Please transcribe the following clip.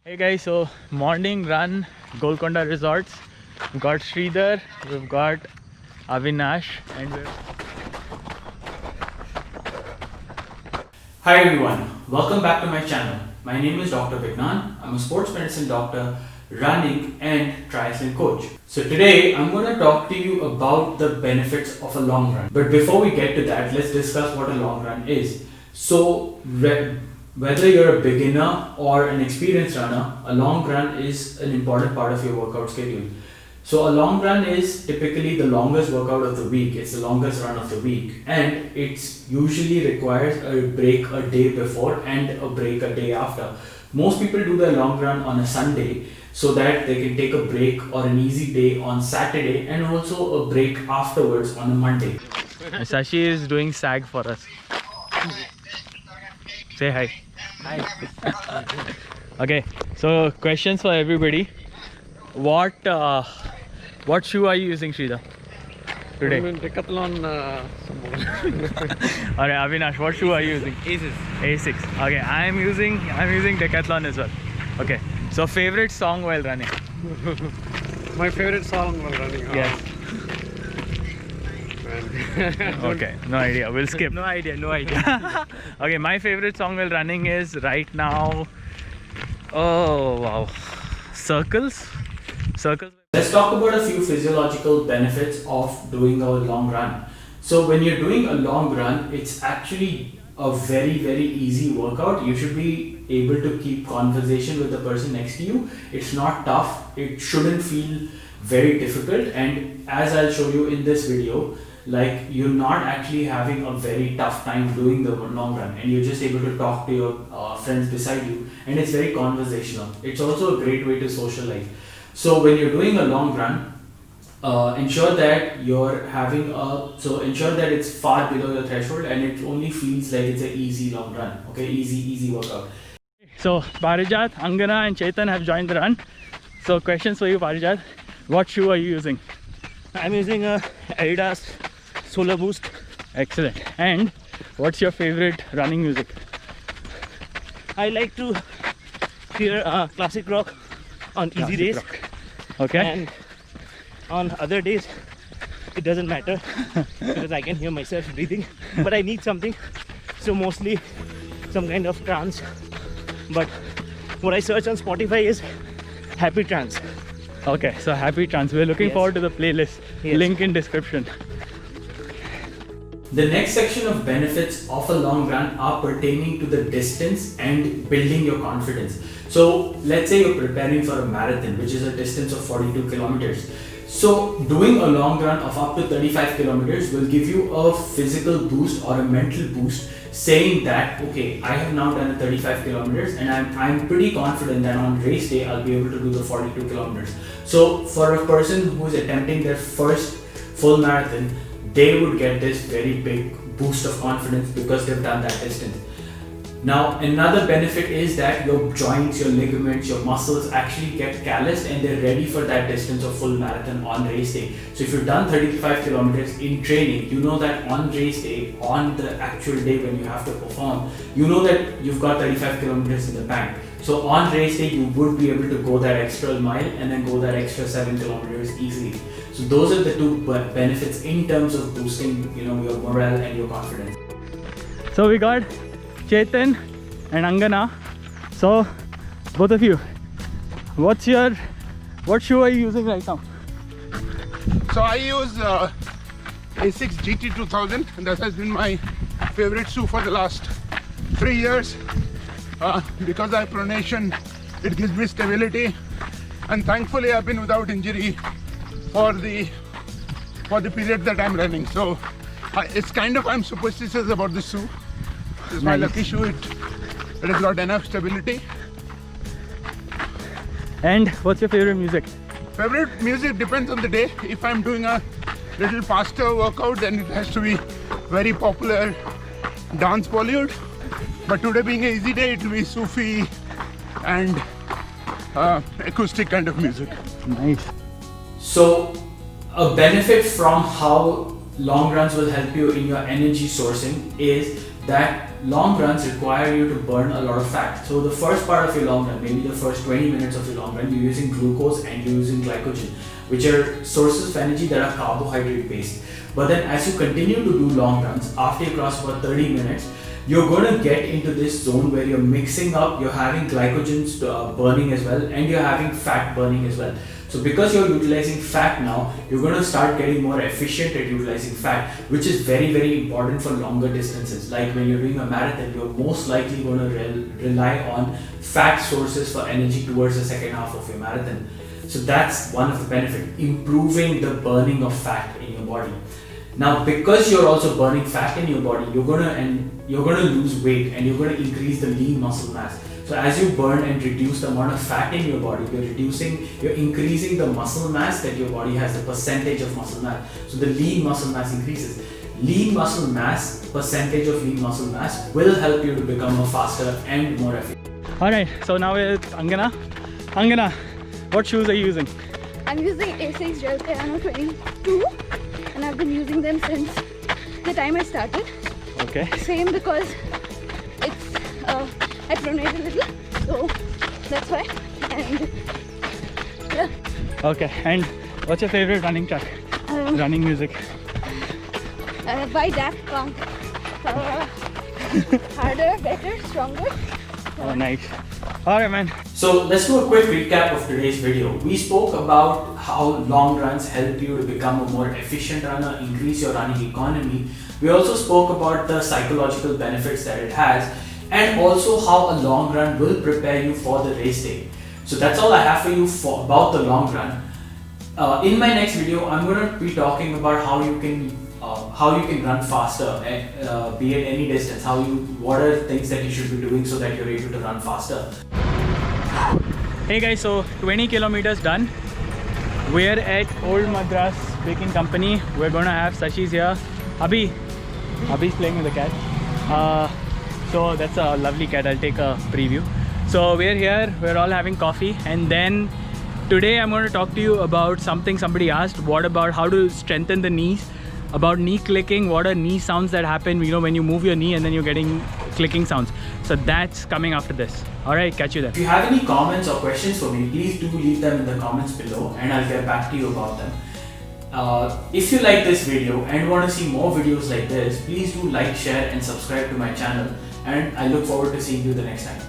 Hey guys, so morning run, Golconda Resorts. We've got Sridhar, we've got Avinash, and Hi everyone, welcome back to my channel. My name is Dr. Vignan. I'm a sports medicine doctor, running and triathlon coach. So today I'm going to talk to you about the benefits of a long run. But before we get to that, let's discuss what a long run is. So whether you're a beginner or an experienced runner, a long run is an important part of your workout schedule. So a long run is typically the longest workout of the week. It's the longest run of the week, and it's usually requires a break a day before and a break a day after. Most people do their long run on a Sunday so that they can take a break or an easy day on Saturday and also a break afterwards on a Monday. Sashi is doing SAG for us. Say hi. Hi. Okay, so questions for everybody. What shoe are you using, Sridhar, today? I'm in Decathlon. Alright, Avinash, what shoe are you using? Aces. A6. Okay, I'm using Decathlon as well. Okay, so favorite song while running? My favorite song while running. Yes. Okay, no idea. We'll skip. No idea. Okay, my favorite song while running is right now. Oh wow, Circles. Let's talk about a few physiological benefits of doing a long run. So when you're doing a long run, it's actually a very, very easy workout. You should be able to keep conversation with the person next to you. It's not tough. It shouldn't feel very difficult. And as I'll show you in this video, like you're not actually having a very tough time doing the long run, and you're just able to talk to your friends beside you, and it's very conversational. It's also a great way to socialize. So when you're doing a long run, ensure that ensure that it's far below your threshold and it only feels like it's an easy long run. Okay, easy workout. So Parijat, Angana, and Chetan have joined the run. So questions for you, Parijat. What shoe are you using? I'm using a Adidas Solar Boost. Excellent. And what's your favorite running music? I like to hear classic rock on easy Classic days, rock. Okay. and on other days it doesn't matter because I can hear myself breathing. But I need something, so mostly some kind of trance. But what I search on Spotify is happy trance. Okay, so happy trance. We're looking Yes. forward to the playlist. Yes. Link in description. The next section of benefits of a long run are pertaining to the distance and building your confidence. So let's say you're preparing for a marathon, which is a distance of 42 kilometers. So doing a long run of up to 35 kilometers will give you a physical boost or a mental boost, saying that, okay, I have now done 35 kilometers and I'm pretty confident that on race day I'll be able to do the 42 kilometers. So for a person who is attempting their first full marathon, they would get this very big boost of confidence because they've done that distance. Now, another benefit is that your joints, your ligaments, your muscles actually get calloused and they're ready for that distance of full marathon on race day. So if you've done 35 kilometers in training, you know that on race day, on the actual day when you have to perform, you know that you've got 35 kilometers in the bank. So on race day, you would be able to go that extra mile and then go that extra 7 kilometers easily. So those are the two benefits in terms of boosting, your morale and your confidence. So we got Chetan and Angana. So both of you, what shoe are you using right now? So I use A6 GT 2000, and that has been my favorite shoe for the last 3 years. Because I have pronation, it gives me stability, and thankfully I've been without injury for the period that I'm running. So it's kind of, I'm superstitious about this shoe. It's my Nice. lucky shoe. It has got enough stability. And what's your favorite music? Favorite music depends on the day. If I'm doing a little faster workout, then it has to be very popular dance Bollywood. But today being an easy day, it will be Sufi and acoustic kind of music. Nice. So, a benefit from how long runs will help you in your energy sourcing is that long runs require you to burn a lot of fat. So the first part of your long run, maybe the first 20 minutes of your long run, you're using glucose and you're using glycogen, which are sources of energy that are carbohydrate based. But then as you continue to do long runs, after you cross about 30 minutes, you're going to get into this zone where you're mixing up, you're having glycogen burning as well, and you're having fat burning as well. So because you're utilizing fat now, you're going to start getting more efficient at utilizing fat, which is very, very important for longer distances. Like when you're doing a marathon, you're most likely going to rely on fat sources for energy towards the second half of your marathon. So that's one of the benefits, improving the burning of fat in your body. Now, because you're also burning fat in your body, you're gonna lose weight and you're gonna increase the lean muscle mass. So as you burn and reduce the amount of fat in your body, you're increasing the muscle mass that your body has, the percentage of muscle mass. So the lean muscle mass increases. Lean muscle mass, percentage of lean muscle mass will help you to become more faster and more efficient. Alright, so now with Angana. Angana, what shoes are you using? I'm using Asics Gel Kayano 22 and I've been using them since the time I started. Okay. Same because it's I pronate a little, so that's why. And yeah. Okay, and what's your favorite running track? Running music? By Daft Punk. Harder, better, stronger. Oh, nice. Alright, man. So let's do a quick recap of today's video. We spoke about how long runs help you to become a more efficient runner, increase your running economy. We also spoke about the psychological benefits that it has, and also how a long run will prepare you for the race day. So that's all I have for you about the long run. In my next video, I'm going to be talking about how you can run faster, be it any distance. What are things that you should be doing so that you're able to run faster. Hey guys, so 20 kilometers done. We're at Old Madras Baking Company. We're gonna have Sashi's here. Abhi's playing with the cat. So that's a lovely cat. I'll take a preview. So we're here, we're all having coffee, and then today I'm going to talk to you about something somebody asked. What about how to strengthen the knees? About knee clicking, what are knee sounds that happen, you know, when you move your knee and then you're getting clicking sounds. So that's coming after this. Alright, catch you there. If you have any comments or questions for me, please do leave them in the comments below and I'll get back to you about them. If you like this video and want to see more videos like this, please do like, share and subscribe to my channel, and I look forward to seeing you the next time.